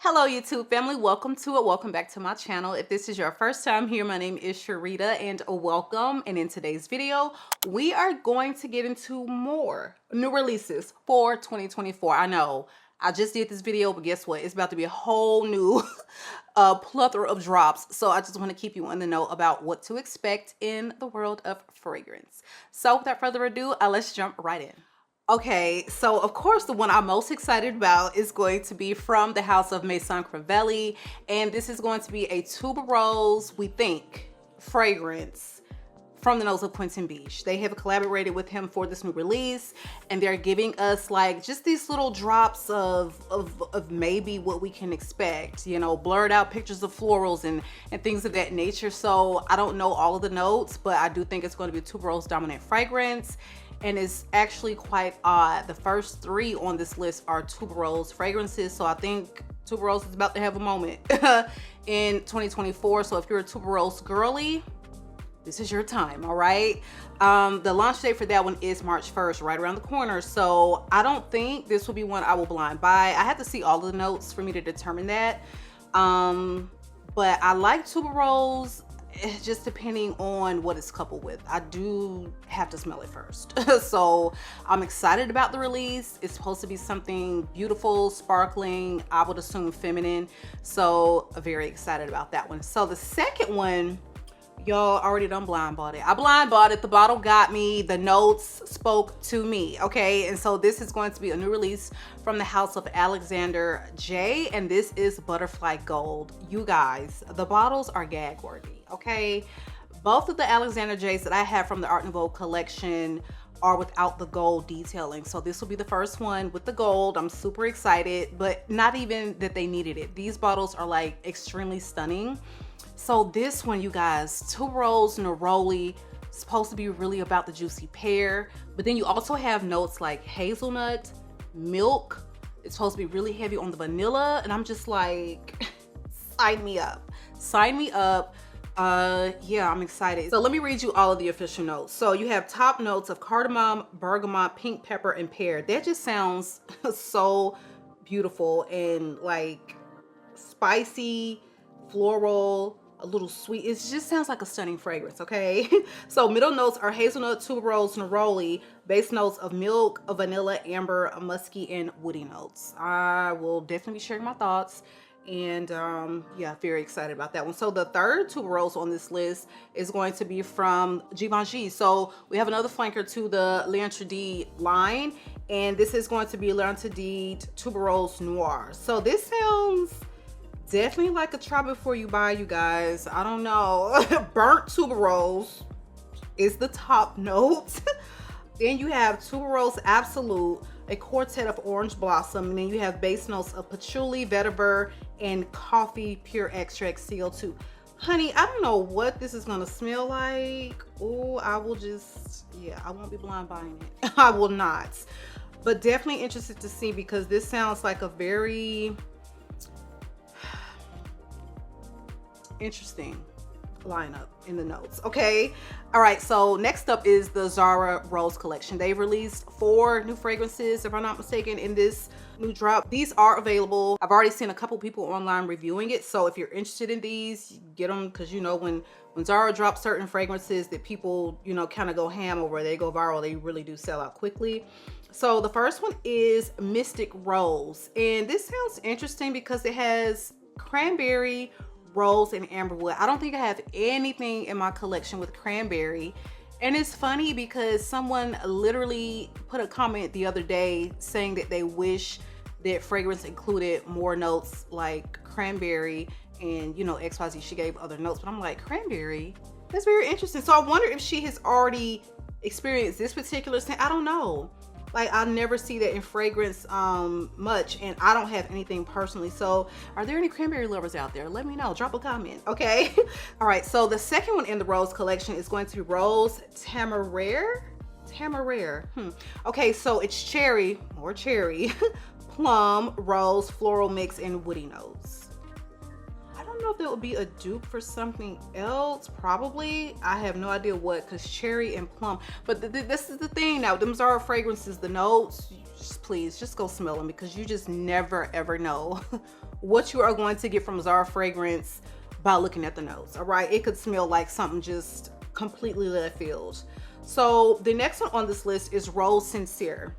Hello YouTube family, welcome back to my channel. If this is your first time here, my name is Sharida and welcome. And in today's video, we are going to get into more new releases for 2024. I know I just did this video, but guess what? It's about to be a whole new plethora of drops. So I just want to keep you in the know about what to expect in the world of fragrance. So without further ado, let's jump right in. Okay, so of course the one I'm most excited about is going to be from the house of Maison Crivelli, and this is going to be a tuberose, we think, fragrance from the nose of Quentin Beige. They have collaborated with him for this new release, and they're giving us like just these little drops of maybe what we can expect, you know, blurred out pictures of florals and things of that nature. So I don't know all of the notes, but I do think it's going to be a tuberose dominant fragrance. And it's actually quite odd. The first three on this list are tuberose fragrances. So I think tuberose is about to have a moment in 2024. So if you're a tuberose girly, this is your time, all right? The launch date for that one is March 1st, right around the corner. So I don't think this will be one I will blind buy. I have to see all of the notes for me to determine that. But I like tuberose. Just depending on what it's coupled with. I do have to smell it first. So I'm excited about the release. It's supposed to be something beautiful, sparkling, I would assume feminine. So very excited about that one. So the second one, y'all already done blind bought it. I blind bought it. The bottle got me. The notes spoke to me. Okay. And so this is going to be a new release from the house of Alexander J. And this is Butterfly Gold. You guys, the bottles are gag worthy. Okay. Both of the Alexander J's that I have from the Art Nouveau collection are without the gold detailing. So this will be the first one with the gold. I'm super excited, but not even that they needed it. These bottles are like extremely stunning. So this one, you guys, tuberose neroli, supposed to be really about the juicy pear, but then you also have notes like hazelnut, milk. It's supposed to be really heavy on the vanilla, and I'm just like, sign me up. Sign me up. Yeah, I'm excited. So let me read you all of the official notes. So you have top notes of cardamom, bergamot, pink pepper, and pear. That just sounds so beautiful and like spicy, floral, a little sweet. It just sounds like a stunning fragrance. Okay. So middle notes are hazelnut, tuberose, neroli. Base notes of milk, vanilla, amber, musky, and woody notes. I will definitely be sharing my thoughts. And yeah, very excited about that one. So the third tuberose on this list is going to be from Givenchy. So we have another flanker to the L'Interdit line, and this is going to be L'Interdit Tuberose Noir. So this sounds definitely like a try before you buy, you guys. I don't know. Burnt tuberose is the top note. Then you have tuberose absolute, a quartet of orange blossom, and then you have base notes of patchouli, vetiver, and coffee pure extract CO2. Honey, I don't know what this is gonna smell like. Oh, I will just, yeah, I won't be blind buying it. I will not. But definitely interested to see, because this sounds like a very interesting lineup in the notes. Okay. All right. So next up is the Zara Rose collection. They've released 4 new fragrances, if I'm not mistaken, in this new drop. These are available. I've already seen a couple people online reviewing it. So if you're interested in these, get them, because you know when Zara drops certain fragrances that people, you know, kind of go ham over, they go viral, they really do sell out quickly. So the first one is Mystic Rose, and this sounds interesting because it has cranberry, rose, and amberwood. I don't think I have anything in my collection with cranberry. And it's funny because someone literally put a comment the other day saying that they wish that fragrance included more notes like cranberry and, you know, XYZ. She gave other notes, but I'm like, cranberry? That's very interesting. So I wonder if she has already experienced this particular scent. I don't know. Like, I never see that in fragrance much, and I don't have anything personally. So are there any cranberry lovers out there? Let me know. Drop a comment. Okay. All right. So the second one in the Rose collection is going to be Rose Tamaraire. Okay. So it's cherry, more cherry, plum, rose, floral mix, and woody notes. I don't don't know if that would be a dupe for something else. Probably. I have no idea what, because cherry and plum. But this is the thing now. Them Zara fragrances, the notes, please just go smell them, because you just never ever know what you are going to get from Zara fragrance by looking at the notes. All right, it could smell like something just completely left field. So the next one on this list is Rose Sincere.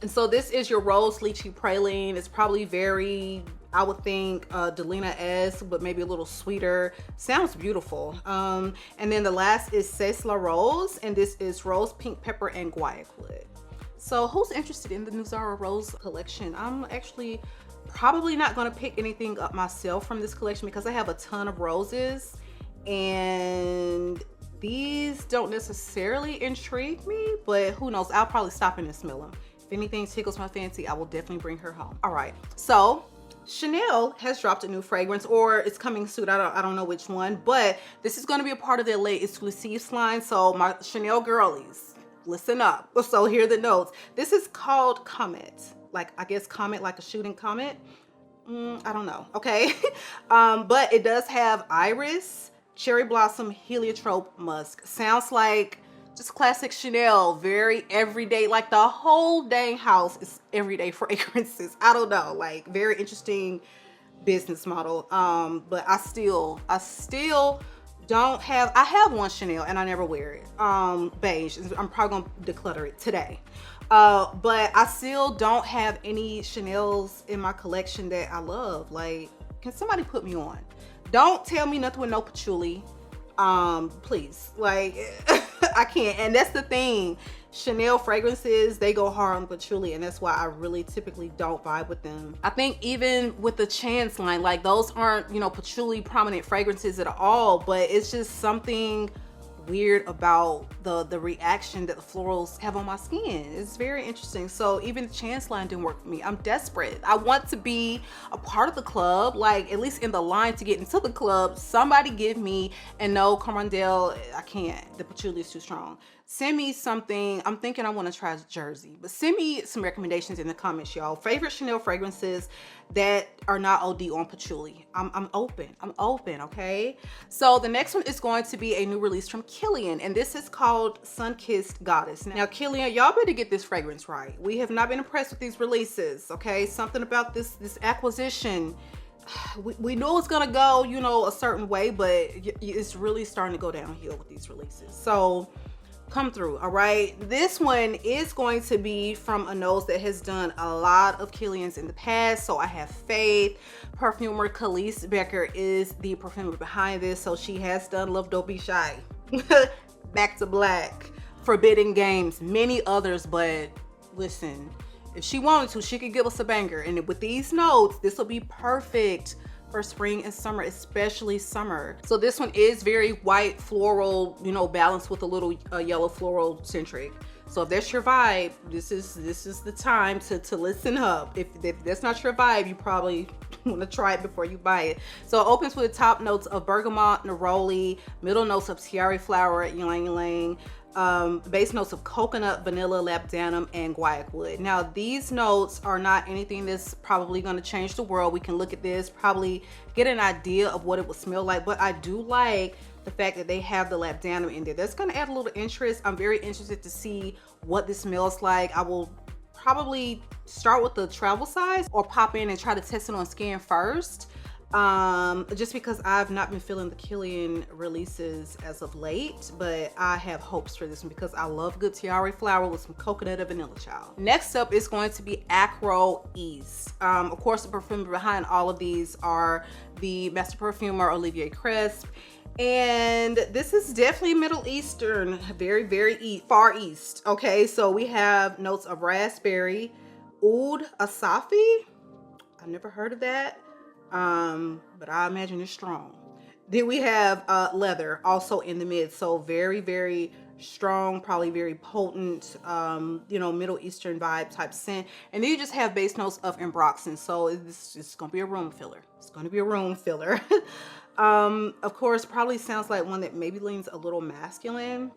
And so this is your Rose Lychee Praline. It's probably very, I would think, Delina-esque, but maybe a little sweeter. Sounds beautiful. And then the last is C'est La Rose, and this is Rose, Pink Pepper, and Guayacwood. So who's interested in the new Zara Rose collection? I'm actually probably not going to pick anything up myself from this collection, because I have a ton of roses, and these don't necessarily intrigue me, but who knows? I'll probably stop in and smell them. If anything tickles my fancy, I will definitely bring her home. All right, so Chanel has dropped a new fragrance, or it's coming soon. I don't know which one, but this is going to be a part of their late exclusives line. So my Chanel girlies, listen up. So here are the notes. This is called Comet, like, I guess Comet, like a shooting comet. I don't know. Okay. But it does have iris, cherry blossom, heliotrope, musk. Sounds like just classic Chanel, very everyday, like the whole dang house is everyday fragrances. I don't know, like very interesting business model. But I still don't have, I have one Chanel and I never wear it. Beige. I'm probably gonna declutter it today. But I still don't have any Chanels in my collection that I love. Like, can somebody put me on? Don't tell me nothing with no patchouli. Please, like, I can't. And that's the thing, Chanel fragrances, they go hard on patchouli, and that's why I really typically don't vibe with them. I think even with the Chance line, like, those aren't, you know, patchouli prominent fragrances at all, but it's just something weird about the reaction that the florals have on my skin. It's very interesting. So even the Chance line didn't work for me. I'm desperate. I want to be a part of the club, like at least in the line to get into the club. Somebody give me, and no, Coromandel, I can't. The patchouli is too strong. Send me something. I'm thinking I want to try Jersey, but send me some recommendations in the comments, y'all. Favorite Chanel fragrances that are not OD on patchouli. I'm open. I'm open, okay? So the next one is going to be a new release from Kilian, and this is called Sun-Kissed Goddess. Now, Kilian, y'all better get this fragrance right. We have not been impressed with these releases, okay? Something about this acquisition. We know it's gonna go, you know, a certain way, but it's really starting to go downhill with these releases. So come through. All right, this one is going to be from a nose that has done a lot of Kilians in the past, so I have faith. Perfumer Khalees Becker is the perfumer behind this, so she has done Love Don't Be Shy, Back to Black, Forbidden Games, many others. But listen, if she wanted to, she could give us a banger, and with these notes, this will be perfect for spring and summer, especially summer. So this one is very white floral, you know, balanced with a little yellow floral centric. So if that's your vibe, this is the time to listen up. If that's not your vibe, you probably want to try it before you buy it. So it opens with the top notes of bergamot, neroli, middle notes of tiare flower, ylang ylang, base notes of coconut, vanilla, labdanum, and guaiac. Now these notes are not anything that's probably going to change the world. We can look at this, probably get an idea of what it would smell like, but I do like the fact that they have the labdanum in there. That's going to add a little interest. I'm very interested to see what this smells like. I will probably start with the travel size or pop in and try to test it on skin first. Just because I've not been feeling the Kilian releases as of late, but I have hopes for this one because I love good tiare flower with some coconut and vanilla child. Next up is going to be AKRO East. Of course, the perfumer behind all of these are the master perfumer Olivier Cresp, and this is definitely Middle Eastern, very far east. Okay, so we have notes of raspberry, oud asafi. I've never heard of that. But I imagine it's strong. Then we have leather also in the mid, so very strong, probably very potent, you know, Middle Eastern vibe type scent. And then you just have base notes of ambroxan, so it's gonna be a room filler. It's gonna be a room filler. Of course, probably sounds like one that maybe leans a little masculine,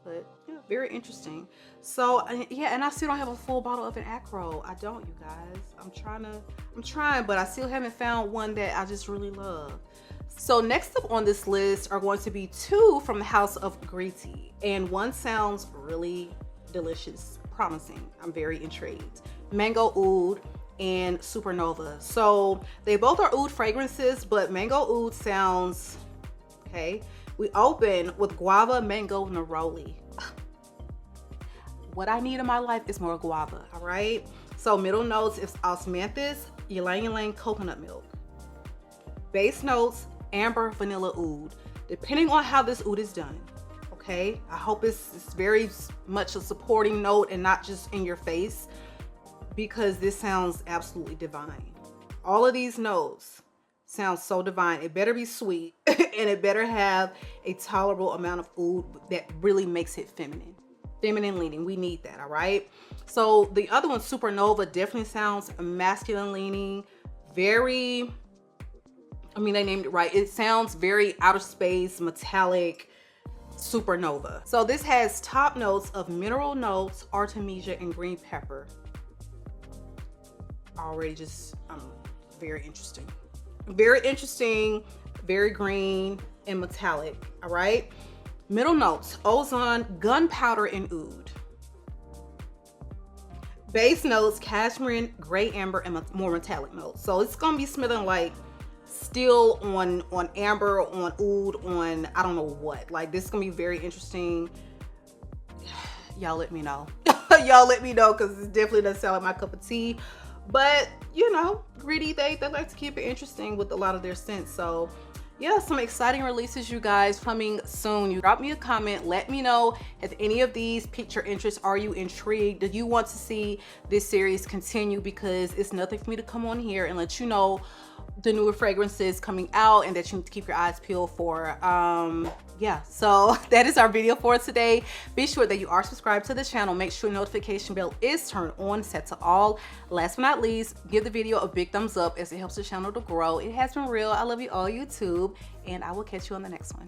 but yeah, Very interesting. So yeah, and I still don't have a full bottle of an AKRO. I don't, you guys. I'm trying, but I still haven't found one that I just really love. So next up on this list are going to be two from the house of Gritti, and one sounds really delicious, promising. I'm very intrigued. Mango Oud and Supernova. So they both are oud fragrances, but Mango Oud sounds okay. We open with Guava Mango Neroli. What I need in my life is more guava, all right? So middle notes is osmanthus, ylang ylang coconut milk. Base notes, amber vanilla oud. Depending on how this oud is done, okay? I hope it's very much a supporting note and not just in your face, because this sounds absolutely divine. All of these notes sound so divine. It better be sweet and it better have a tolerable amount of oud that really makes it feminine leaning. We need that, all right? So the other one, Supernova, definitely sounds masculine leaning. Very, I mean, they named it right. It sounds very outer space, metallic, Supernova. So this has top notes of mineral notes, artemisia, and green pepper. Already just very interesting. Very interesting, very green and metallic, all right? Middle notes, ozone, gunpowder, and oud. Base notes, cashmere, gray amber, and more metallic notes. So it's gonna be smelling like still on amber, on oud, on I don't know what. Like this is gonna be very interesting. Y'all let me know. Y'all let me know, because it definitely doesn't sound like my cup of tea. But you know, Gritti, they like to keep it interesting with a lot of their scents. So yeah, some exciting releases, you guys, coming soon. You drop me a comment, let me know, has any of these piqued your interest? Are you intrigued? Do you want to see this series continue? Because it's nothing for me to come on here and let you know the newer fragrances coming out and that you need to keep your eyes peeled for. Yeah, so that is our video for today. Be sure that you are subscribed to the channel. Make sure notification bell is turned on, set to all. Last but not least, give the video a big thumbs up as it helps the channel to grow. It has been real. I love you all, YouTube, and I will catch you on the next one.